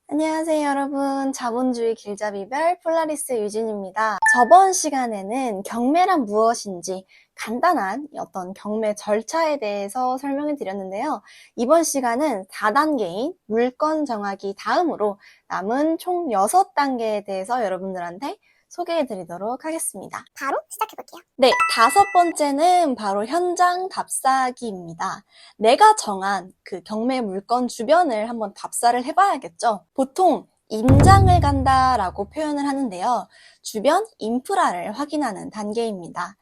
안녕하세요, 여러분. 자본주의 길잡이별 폴라리스 유진입니다. 저번 시간에는 경매란 무엇인지 간단한 어떤 경매 절차에 대해서 설명해 드렸는데요. 이번 시간은 4단계인 물건 정하기 다음으로 남은 총 6단계에 대해서 여러분들한테 소개해 드리도록 하겠습니다. 바로 시작해볼게요. 네, 5번째는 바로 현장 답사하기입니다. 내가 정한 그 경매 물건 주변을 한번 답사를 해봐야겠죠. 보통 임장을 간다라고 표현을 하는데요. 주변 인프라를 확인하는 단계입니다.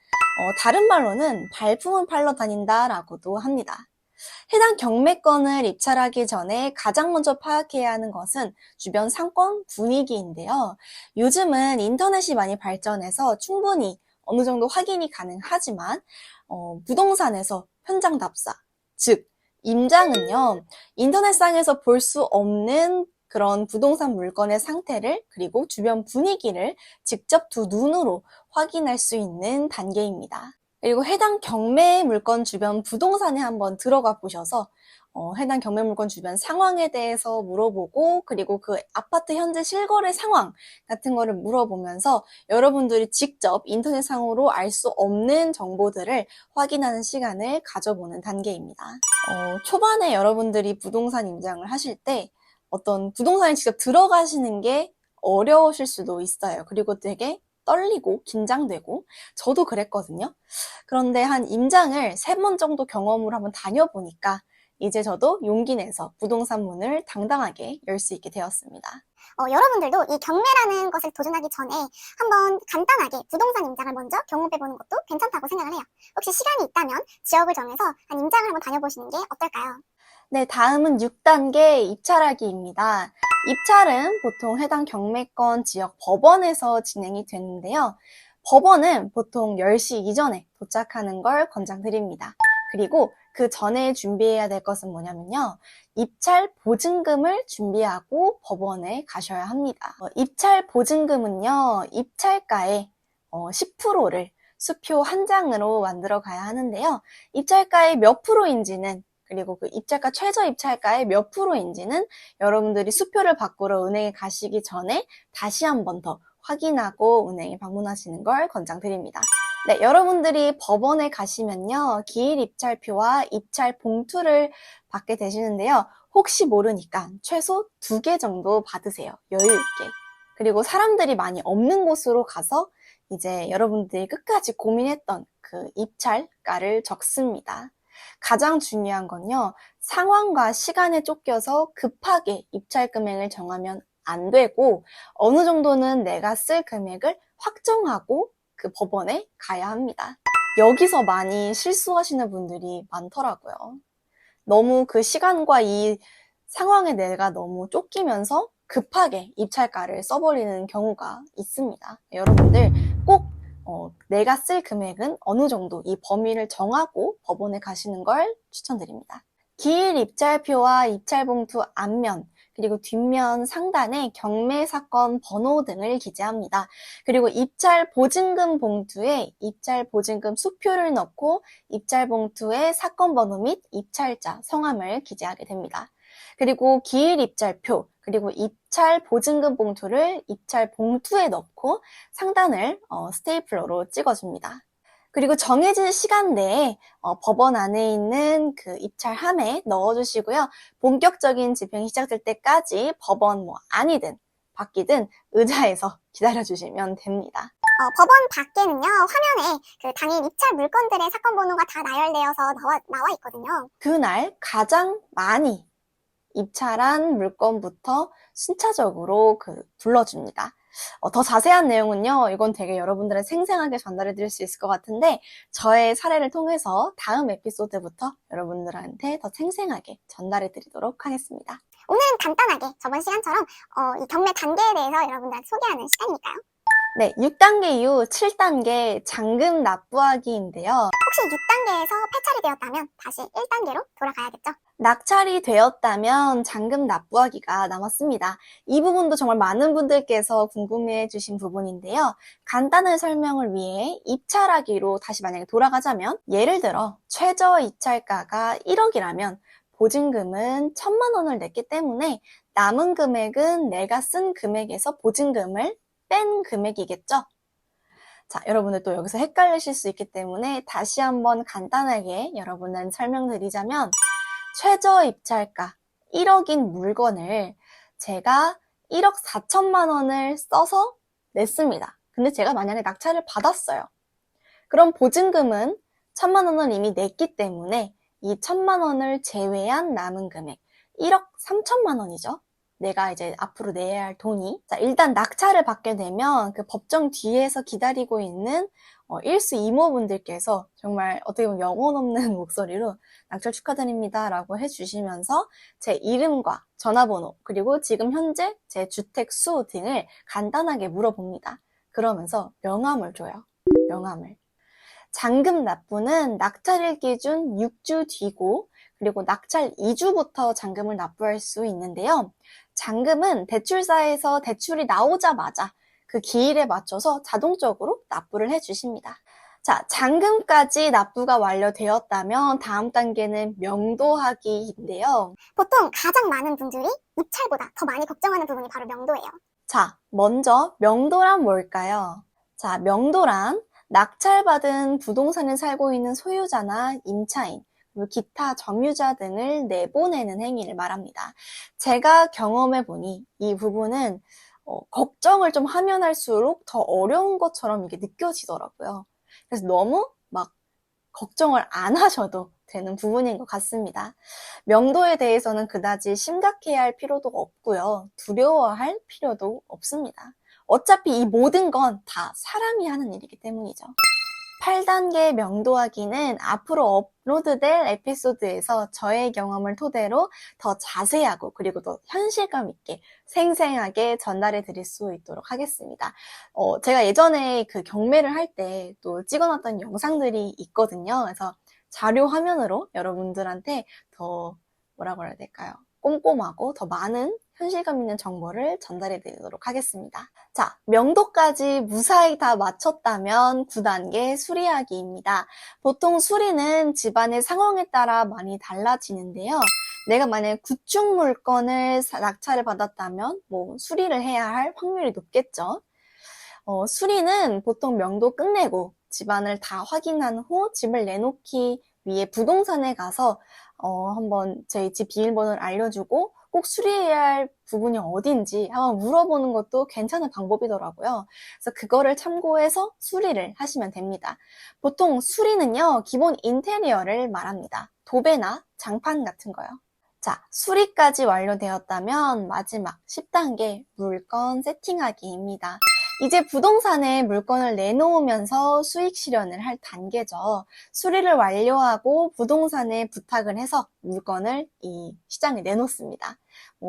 다른 말로는 발품을 팔러 다닌다라고도 합니다. 해당 경매건을 입찰하기 전에 가장 먼저 파악해야 하는 것은 주변 상권 분위기인데요. 요즘은 인터넷이 많이 발전해서 충분히 어느 정도 확인이 가능하지만 부동산에서 현장 답사, 즉 임장은요, 인터넷상에서 볼 수 없는 그런 부동산 물건의 상태를 그리고 주변 분위기를 직접 두 눈으로 확인할 수 있는 단계입니다. 그리고 해당 경매 물건 주변 부동산에 한번 들어가 보셔서 해당 경매 물건 주변 상황에 대해서 물어보고 그리고 그 아파트 현재 실거래 상황 같은 거를 물어보면서 여러분들이 직접 인터넷상으로 알 수 없는 정보들을 확인하는 시간을 가져보는 단계입니다. 초반에 여러분들이 부동산 임장을 하실 때 어떤 부동산에 직접 들어가시는 게 어려우실 수도 있어요. 그리고 되게 떨리고 긴장되고 저도 그랬거든요. 그런데 한 임장을 3번 정도 경험을 한번 다녀보니까 이제 저도 용기 내서 부동산 문을 당당하게 열 수 있게 되었습니다. 여러분들도 이 경매라는 것을 도전하기 전에 한번 간단하게 부동산 임장을 먼저 경험해보는 것도 괜찮다고 생각을 해요. 혹시 시간이 있다면 지역을 정해서 한 임장을 한번 다녀보시는 게 어떨까요? 네, 다음은 6단계 입찰하기입니다. 입찰은 보통 해당 경매권 지역 법원에서 진행이 되는데요. 법원은 보통 10시 이전에 도착하는 걸 권장드립니다. 그리고 그 전에 준비해야 될 것은 뭐냐면요. 입찰 보증금을 준비하고 법원에 가셔야 합니다. 입찰 보증금은요. 입찰가의 10%를 수표 한 장으로 만들어 가야 하는데요. 입찰가의 몇 프로인지는 그리고 그 입찰가 최저 입찰가의 몇 프로인지는 여러분들이 수표를 바꾸러 은행에 가시기 전에 다시 한 번 더 확인하고 은행에 방문하시는 걸 권장드립니다. 네, 여러분들이 법원에 가시면요. 기일 입찰표와 입찰 봉투를 받게 되시는데요. 혹시 모르니까 최소 2개 정도 받으세요. 여유 있게. 그리고 사람들이 많이 없는 곳으로 가서 이제 여러분들이 끝까지 고민했던 그 입찰가를 적습니다. 가장 중요한 건요, 상황과 시간에 쫓겨서 급하게 입찰 금액을 정하면 안 되고, 어느 정도는 내가 쓸 금액을 확정하고 그 법원에 가야 합니다. 여기서 많이 실수하시는 분들이 많더라고요. 너무 그 시간과 이 상황에 내가 너무 쫓기면서 급하게 입찰가를 써버리는 경우가 있습니다. 여러분들 꼭 내가 쓸 금액은 어느 정도 이 범위를 정하고 법원에 가시는 걸 추천드립니다. 기일 입찰표와 입찰봉투 앞면 그리고 뒷면 상단에 경매 사건 번호 등을 기재합니다. 그리고 입찰 보증금 봉투에 입찰 보증금 수표를 넣고 입찰 봉투에 사건 번호 및 입찰자 성함을 기재하게 됩니다. 그리고 기일 입찰표 그리고 입찰 보증금 봉투를 입찰 봉투에 넣고 상단을 스테이플러로 찍어줍니다. 그리고 정해진 시간 내에 법원 안에 있는 그 입찰함에 넣어주시고요. 본격적인 집행이 시작될 때까지 법원 안이든 밖이든 의자에서 기다려주시면 됩니다. 법원 밖에는요, 화면에 그 당일 입찰 물건들의 사건 번호가 다 나열되어서 나와 있거든요. 그날 가장 많이 입찰한 물건부터 순차적으로 불러줍니다. 더 자세한 내용은요, 이건 되게 여러분들은 생생하게 전달해 드릴 수 있을 것 같은데 저의 사례를 통해서 다음 에피소드부터 여러분들한테 더 생생하게 전달해 드리도록 하겠습니다. 오늘은 간단하게 저번 시간처럼 이 경매 단계에 대해서 여러분들한테 소개하는 시간이니까요. 네, 6단계 이후 7단계 잔금 납부하기인데요. 혹시 6단계에서 폐찰이 되었다면 다시 1단계로 돌아가야겠죠? 낙찰이 되었다면 잔금 납부하기가 남았습니다. 이 부분도 정말 많은 분들께서 궁금해 주신 부분인데요. 간단한 설명을 위해 입찰하기로 다시 만약에 돌아가자면 예를 들어 최저 입찰가가 1억이라면 보증금은 1,000만 원을 냈기 때문에 남은 금액은 내가 쓴 금액에서 보증금을 뺀 금액이겠죠? 자, 여러분들 또 여기서 헷갈리실 수 있기 때문에 다시 한번 간단하게 여러분한테 설명드리자면 최저 입찰가 1억인 물건을 제가 1억 4천만 원을 써서 냈습니다. 근데 제가 만약에 낙찰을 받았어요. 그럼 보증금은 1천만 원을 이미 냈기 때문에 이 1천만 원을 제외한 남은 금액 1억 3천만 원이죠. 내가 이제 앞으로 내야 할 돈이. 자, 일단 낙찰을 받게 되면 그 법정 뒤에서 기다리고 있는 일수 이모분들께서 정말 어떻게 보면 영혼 없는 목소리로 낙찰 축하드립니다 라고 해주시면서 제 이름과 전화번호 그리고 지금 현재 제 주택 수 등을 간단하게 물어봅니다. 그러면서 명함을 줘요. 명함을. 잔금 납부는 낙찰일 기준 6주 뒤고 그리고 낙찰 2주부터 잔금을 납부할 수 있는데요. 잔금은 대출사에서 대출이 나오자마자 그 기일에 맞춰서 자동적으로 납부를 해주십니다. 자, 잔금까지 납부가 완료되었다면 다음 단계는 명도하기인데요. 보통 가장 많은 분들이 입찰보다 더 많이 걱정하는 부분이 바로 명도예요. 자, 먼저 명도란 뭘까요? 자, 명도란 낙찰받은 부동산에 살고 있는 소유자나 임차인, 그리고 기타 점유자 등을 내보내는 행위를 말합니다. 제가 경험해보니 이 부분은 걱정을 좀 하면 할수록 더 어려운 것처럼 이게 느껴지더라고요. 그래서 너무 막 걱정을 안 하셔도 되는 부분인 것 같습니다. 명도에 대해서는 그다지 심각해야 할 필요도 없고요. 두려워할 필요도 없습니다. 어차피 이 모든 건 다 사람이 하는 일이기 때문이죠. 8단계 명도하기는 앞으로 업로드될 에피소드에서 저의 경험을 토대로 더 자세하고 그리고 더 현실감 있게 생생하게 전달해 드릴 수 있도록 하겠습니다. 제가 예전에 그 경매를 할 때 또 찍어놨던 영상들이 있거든요. 그래서 자료 화면으로 여러분들한테 더 뭐라고 해야 될까요? 꼼꼼하고 더 많은 현실감 있는 정보를 전달해 드리도록 하겠습니다. 자, 명도까지 무사히 다 마쳤다면 9단계 수리하기입니다. 보통 수리는 집안의 상황에 따라 많이 달라지는데요. 내가 만약에 구축 물건을 낙찰을 받았다면 수리를 해야 할 확률이 높겠죠. 수리는 보통 명도 끝내고 집안을 다 확인한 후 집을 내놓기 위해 부동산에 가서 한번 저희 집 비밀번호를 알려주고 꼭 수리해야 할 부분이 어딘지 한번 물어보는 것도 괜찮은 방법이더라고요. 그래서 그거를 참고해서 수리를 하시면 됩니다. 보통 수리는요, 기본 인테리어를 말합니다. 도배나 장판 같은 거요. 자, 수리까지 완료되었다면 마지막 10단계 물건 세팅하기입니다. 이제 부동산에 물건을 내놓으면서 수익 실현을 할 단계죠. 수리를 완료하고 부동산에 부탁을 해서 물건을 이 시장에 내놓습니다.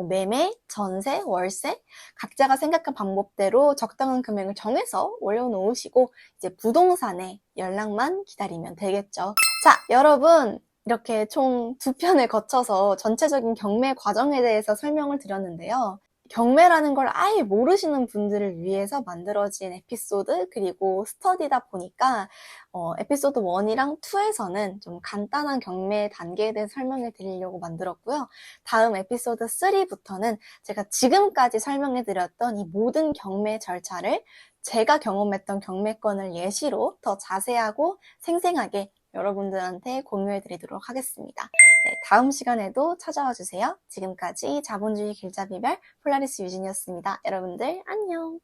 매매, 전세, 월세 각자가 생각한 방법대로 적당한 금액을 정해서 올려놓으시고 이제 부동산에 연락만 기다리면 되겠죠. 자, 여러분 이렇게 총 2편을 거쳐서 전체적인 경매 과정에 대해서 설명을 드렸는데요. 경매라는 걸 아예 모르시는 분들을 위해서 만들어진 에피소드 그리고 스터디다 보니까 에피소드 1이랑 2에서는 좀 간단한 경매 단계에 대해 설명해 드리려고 만들었고요. 다음 에피소드 3부터는 제가 지금까지 설명해 드렸던 이 모든 경매 절차를 제가 경험했던 경매건을 예시로 더 자세하고 생생하게 여러분들한테 공유해 드리도록 하겠습니다. 네, 다음 시간에도 찾아와 주세요. 지금까지 자본주의 길잡이별 폴라리스 유진이었습니다. 여러분들 안녕!